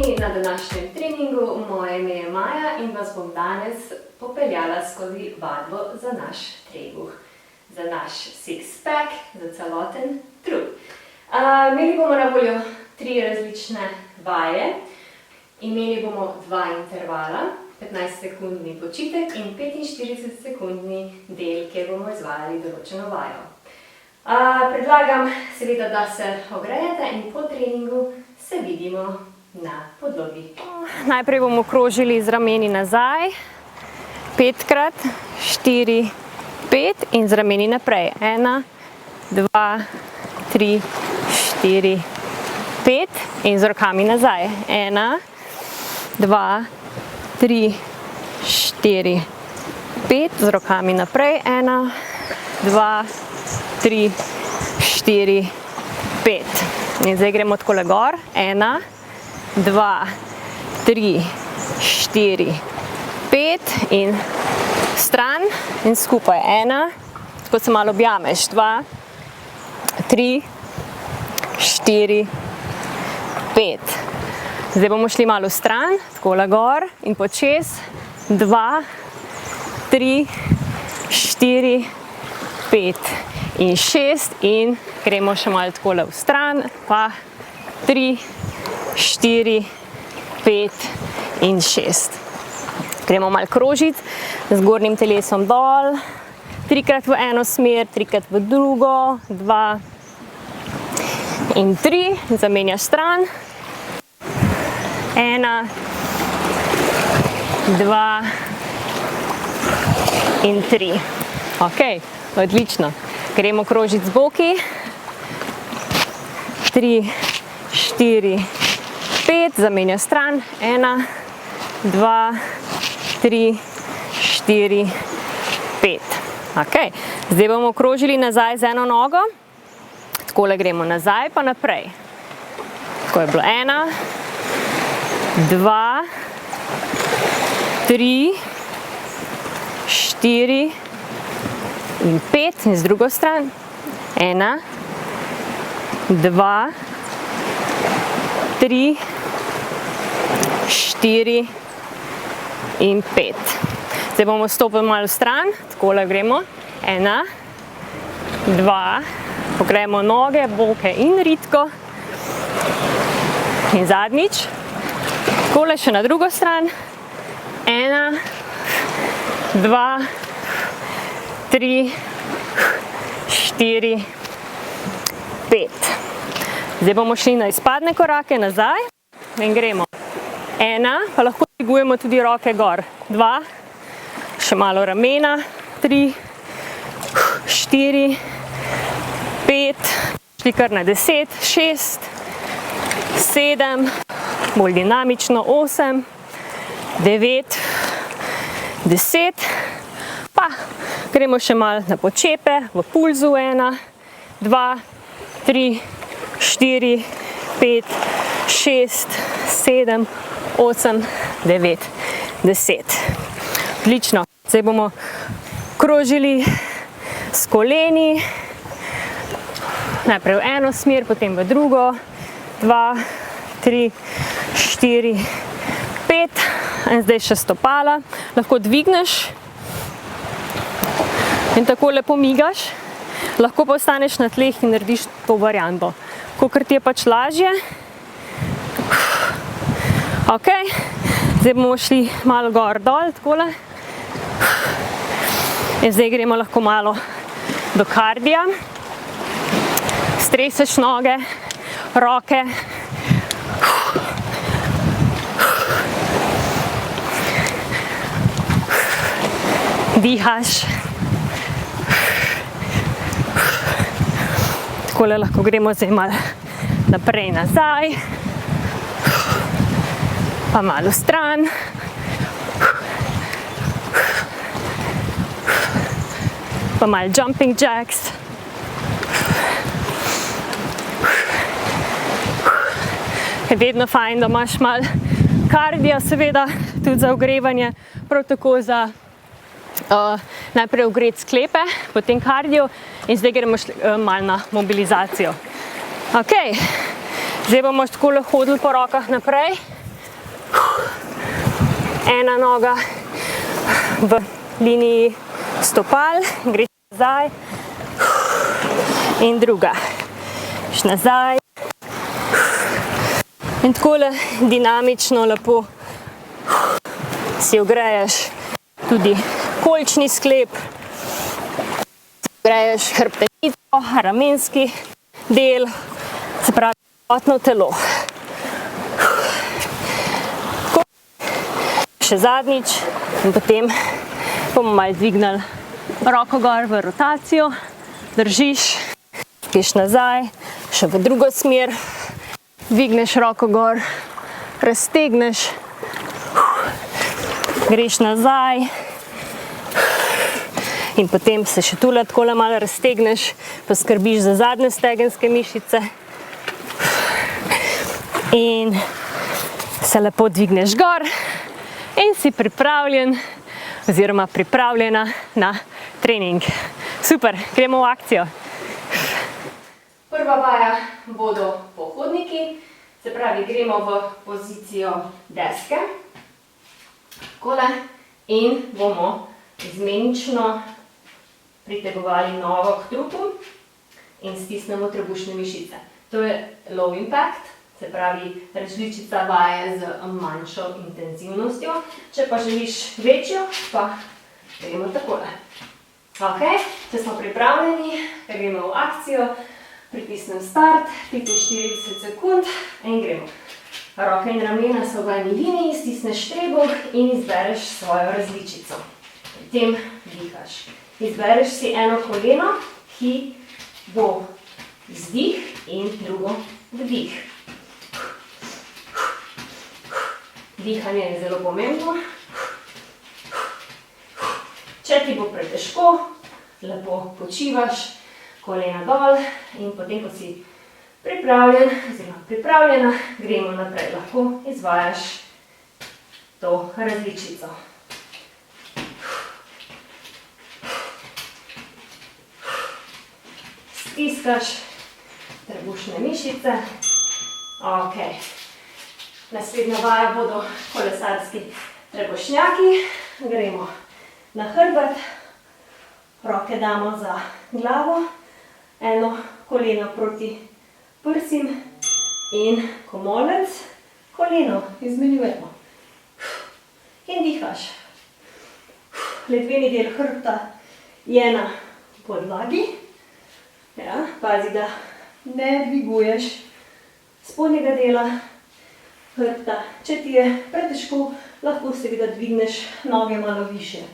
Pozdravljeni na današnjem treningu. Moje ime je Maja in vas bom danes popeljala skozi vadbo za naš trebuh, za naš six-pack, za celoten trup. Imeli bomo na voljo 3 različne vaje. Imeli bomo 2 intervala, 15-sekundni počitek in 45-sekundni del, kjer bomo izvajali določeno vajo. Predlagam seveda, da se ogrejete in po treningu se vidimo na podlogi. Najprej bomo krožili z rameni nazaj, 5-krat, 4, 5 in z rameni naprej. 1, 2, 3, 4, 5 in z rokami nazaj. 1, 2, 3, 4, 5 z rokami naprej. 1, 2, 3, 4, 5. In zdaj gremo takole gor. 1, 2, 3, 4, 5 in stran in skupaj. 1, tako se malo objameš. 2, 3, 4, 5. Zdaj bomo šli malo stran, takole gor in počez. 2, 3, 4, 5 in 6 in gremo še malo takole v stran, pa 3, 4, 5 in 6. Gremo malo krožiti z zgornjim telesom dol, 3-krat v eno smer, 3-krat v drugo, 2 in 3, zamenjaš stran. 1, 2 in 3. Ok, odlično. Gremo krožiti z boki. 3, 4, 5, zamenja stran. 1, 2, 3, 4, 5. Ok, zdaj bomo krožili nazaj z eno nogo. Takole gremo nazaj pa naprej. Tako je bilo 1, 2, 3, 4 in 5 in z drugo stran. 1, 2, 3, 4 in 5. Zdaj bomo stopili malo stran, takole gremo. 1, 2, pogremo noge, boke in ritko. In zadnjič, takole še na drugo stran. 1, 2, 3, 4, 5. Zdaj bomo šli na izpadne korake nazaj in gremo. 1, pa lahko dvigujemo tudi roke gor. 2, še malo ramena. 3, 4, 5, šli kar na 10, 6, 7, bolj dinamično 8, 9, 10, pa gremo še malo na počepe, v pulzu. 1, 2, 3, 4, 5, 6, 7, 8, 9, 10. Odlično. Zdaj bomo krožili s koleni. Najprej v eno smer, potem v drugo. 2, 3, 4, 5. In zdaj še stopala. Lahko dvigneš in tako lepo migaš. Lahko pa ostaneš na tleh in narediš to varianto. Kakor ti je pač lažje. Ok, zdaj bomo šli malo gor dol, takole. In zdaj gremo lahko malo do kardija. Streseš noge, roke. Dihaš. Takole lahko gremo zdaj malo naprej, nazaj. Pa malo stran. Pa malo jumping jacks. Je vedno fajn, da imaš malo kardija, seveda, tudi za ogrevanje. Prav tako za najprej ogreti sklepe, potem kardio in zdaj gremo malo na mobilizacijo. Ok, zdaj bomo takole hodili po rokah naprej Ena noga v liniji stopal, greš nazaj in druga. Greš nazaj in takole dinamično lepo si ogreješ tudi kolčni sklep, ogreješ hrbtenico, ramenski del, se pravi celotno telo. Še zadnjič in potem bomo malo dvignili roko gor v rotacijo, držiš, greš nazaj, še v drugo smer, dvigneš roko gor, raztegneš, greš nazaj in potem se še tule takole malo raztegneš, poskrbiš za zadnje stegenske mišice in se lepo dvigneš gor in si pripravljen oziroma pripravljena na trening. Super, gremo v akcijo. Prva vaja bodo pohodniki, se pravi gremo v pozicijo deske, takole, in bomo izmenično pritegovali nogo k trupu in stisnemo trebušne mišice. To je low impact, se pravi različica vaje z manjšo intenzivnostjo. Če pa želiš večjo, pa gremo takole. Ok, če smo pripravljeni, gremo v akcijo, pritisnem start, 45 sekund in gremo. Roke in ramena so v eni liniji, stisneš trebuh in izbereš svojo različico. Pri tem dihaš. Izbereš si eno koleno, ki bo vzdih in drugo vdih. Dihanje je zelo pomembno. Če ti bo pretežko, lepo počivaš, kolena dol in potem, ko si pripravljen oziroma pripravljena, gremo naprej. Lahko izvajaš to različico. Stiskaš trebušne mišice. Ok. Naslednja vaja bodo kolesarski trebušnjaki. Gremo na hrbet, roke damo za glavo, eno koleno proti prsim in komolec, koleno izmenjujemo. In dihaš. Ledveni del hrbta je na podlagi. Ja, pazi, da ne dviguješ spodnjega dela hrbta. Če ti je pretežko, lahko seveda dvigneš noge malo višje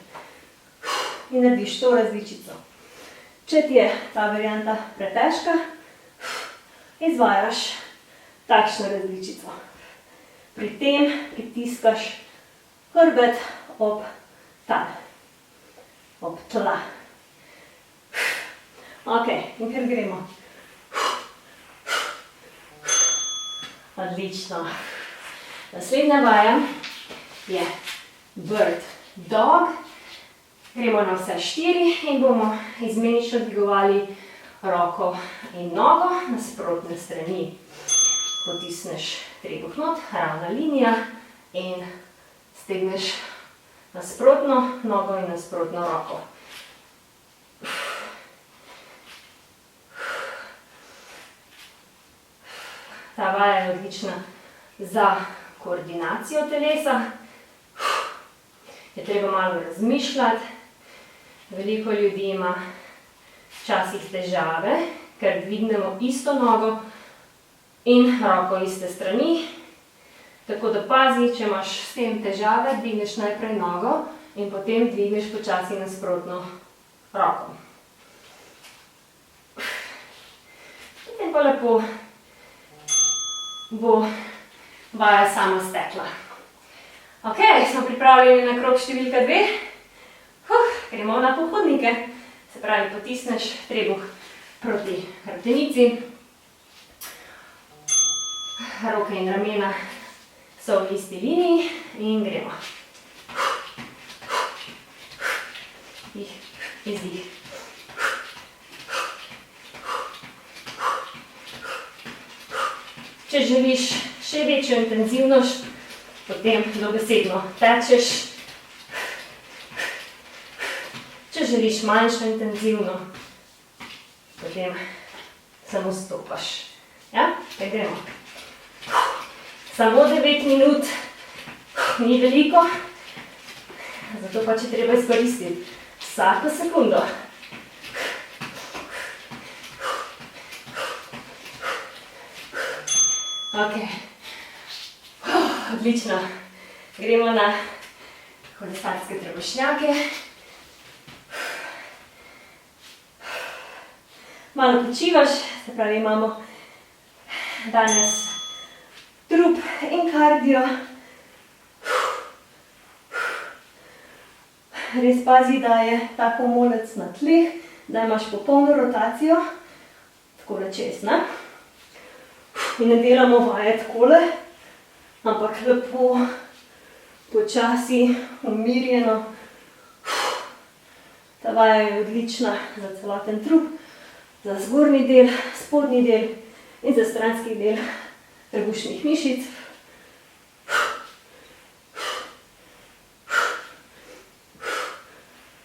in narediš to različico. Če ti je ta varianta pretežka, izvajaš takšno različico. Pri tem pritiskaš hrbet ob tal, ob tla. Ok, in kar gremo. Odlično. Naslednja vaja je bird dog. Gremo na vse 4 in bomo izmenično dvigovali roko in nogo na sprotne strani. Potisneš trebuh not, ravna linija in stegneš nasprotno nogo in nasprotno roko. Ta vaja je odlična za koordinacijo telesa. Je treba malo razmišljati. Veliko ljudi ima včasih težave, ker dvignemo isto nogo in roko iste strani. Tako da pazi, če imaš s tem težave, dvigneš najprej nogo in potem dvigneš počasi nasprotno roko. Potem pa lepo bo vaja sama stekla. Ok, smo pripravljeni na krog številka 2. Gremo na pohodnike. Se pravi, potisneš trebuh proti hrbtenici. Roke in ramena so v isti liniji in gremo. Dih, izdih. Če želiš še večjo intenzivnost, potem dobesedno tečeš. Če želiš manjšo intenzivno, potem samo stopaš. Ja, tako gremo. Samo 9 minut, ni veliko, zato pač je treba izkoristiti vsako sekundo. Ok, odlično. Gremo na kolesarske trebušnjake. Malo počivaš, se pravi imamo danes trup in kardio. Res pazi, da je ta komolec na tleh, da imaš popolno rotacijo, tako na čez, ne? In ne delamo vaje takole, ampak lepo, počasi, umirjeno. Ta vaja je odlična za celoten trup, za zgornji del, spodnji del in za stranski del trebušnih mišic.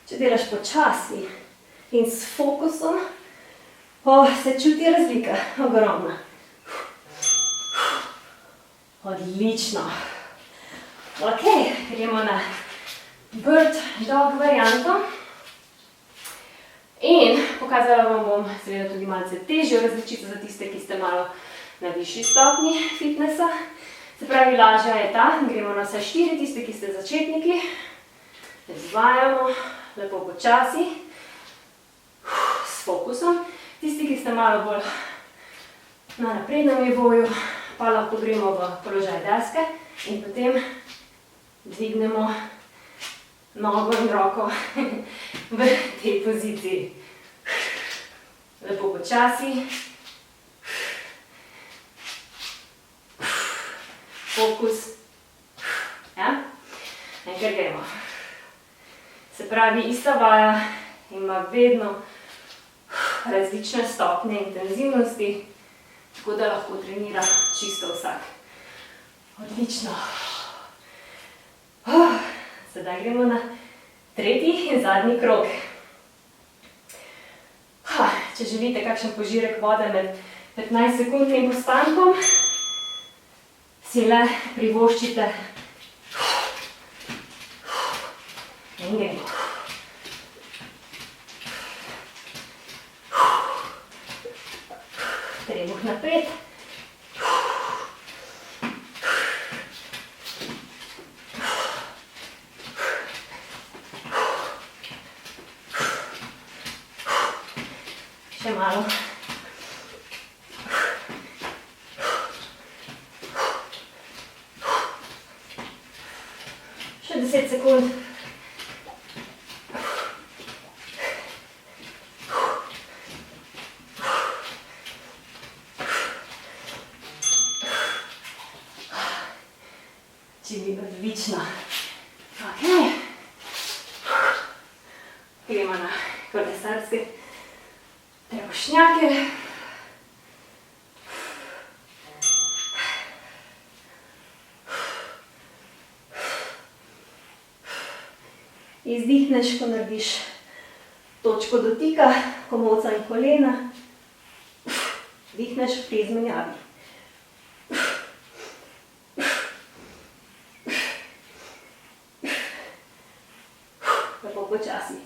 Če delaš počasi in s fokusom, se čuti razlika, ogromna. Odlično. Ok, gremo na bird dog varianto. In pokazala vam bom seveda tudi malce težjo različico za tiste, ki ste malo na višji stopnji fitnessa. Se pravi, lažja je ta, gremo na vse 4, tiste, ki ste začetniki. Izvajamo, lepo počasi, s fokusom. Tisti, ki ste malo bolj na naprednem nivoju, pa lahko gremo v položaj deske in potem dvignemo nogo in roko v tej poziciji. Lepo počasi. Fokus. Ja? In kar gremo. Se pravi, ista vaja ima vedno različne stopnje intenzivnosti, tako da lahko trenira čisto vsak. Odlično. Sedaj gremo na tretji in zadnji krog. Če želite kakšen požirek vode med 15-sekundnim postankom, si le privoščite. In gremo. Trebuh napred. Še malo. Še 10 sekund. Čili odlično. Ok. Gremo na kolesarske trebušnjake. Izdihneš, ko narediš točko dotika, komolca in kolena. Dihneš pri izmenjavi. Lepo počasi.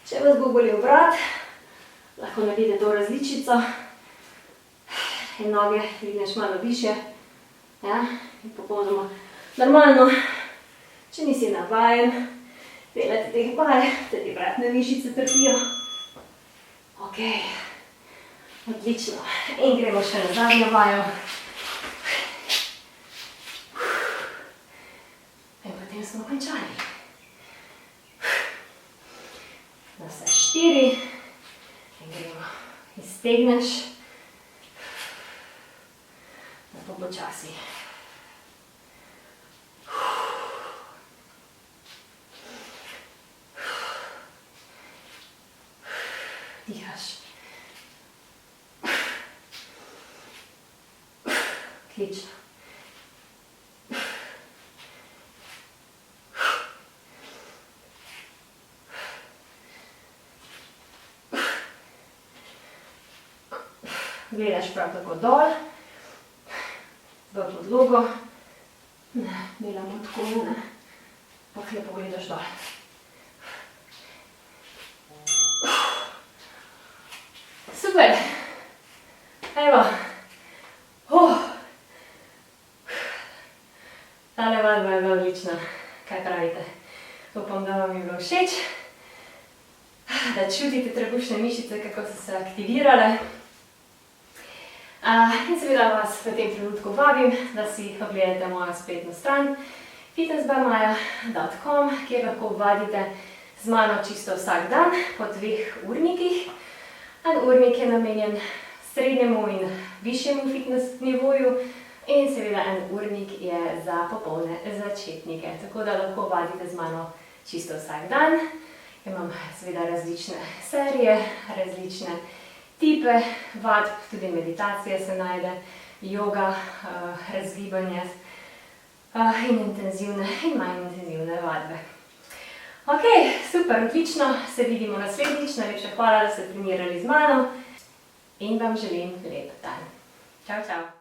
Če vas bo bolel vrat, lahko naredite to različico in noge dvigneš malo višje. Ja, in popolnoma normalno. Če nisi navajen delati teh vaj, te ti vratne mišice trpijo. Ok, odlično. In gremo še na zadnjo vajo. In potem smo končali. Na vse 4. In gremo. Iztegneš. Lepo počasi. Dihaš. Odlično. Gledaš prav tako dol, v podlogo. Ne, delamo tako, ne. Pa lepo gledaš dol. Super. Evo. Tale vadba je bila odlična. Kaj pravite? Upam, da vam je bilo všeč. Da čutite trebušne mišice, kako so se aktivirale. In seveda vas v tem trenutku vabim, da si ogledate mojo spletno stran fitnessbymaja.com, kjer lahko vadite z mano čisto vsak dan po 2 urnikih. En urnik je namenjen srednjemu in višjemu fitness nivoju in seveda en urnik je za popolne začetnike. Tako da lahko vadite z mano čisto vsak dan. Imam seveda različne serije, različne tipe vadb, tudi meditacije se najde, joga, razgibanje in intenzivne in manj intenzivne vadbe. Ok, super, odlično, se vidimo naslednjič, najlepša hvala, da ste trenirali z mano in vam želim lep dan. Čau, čau.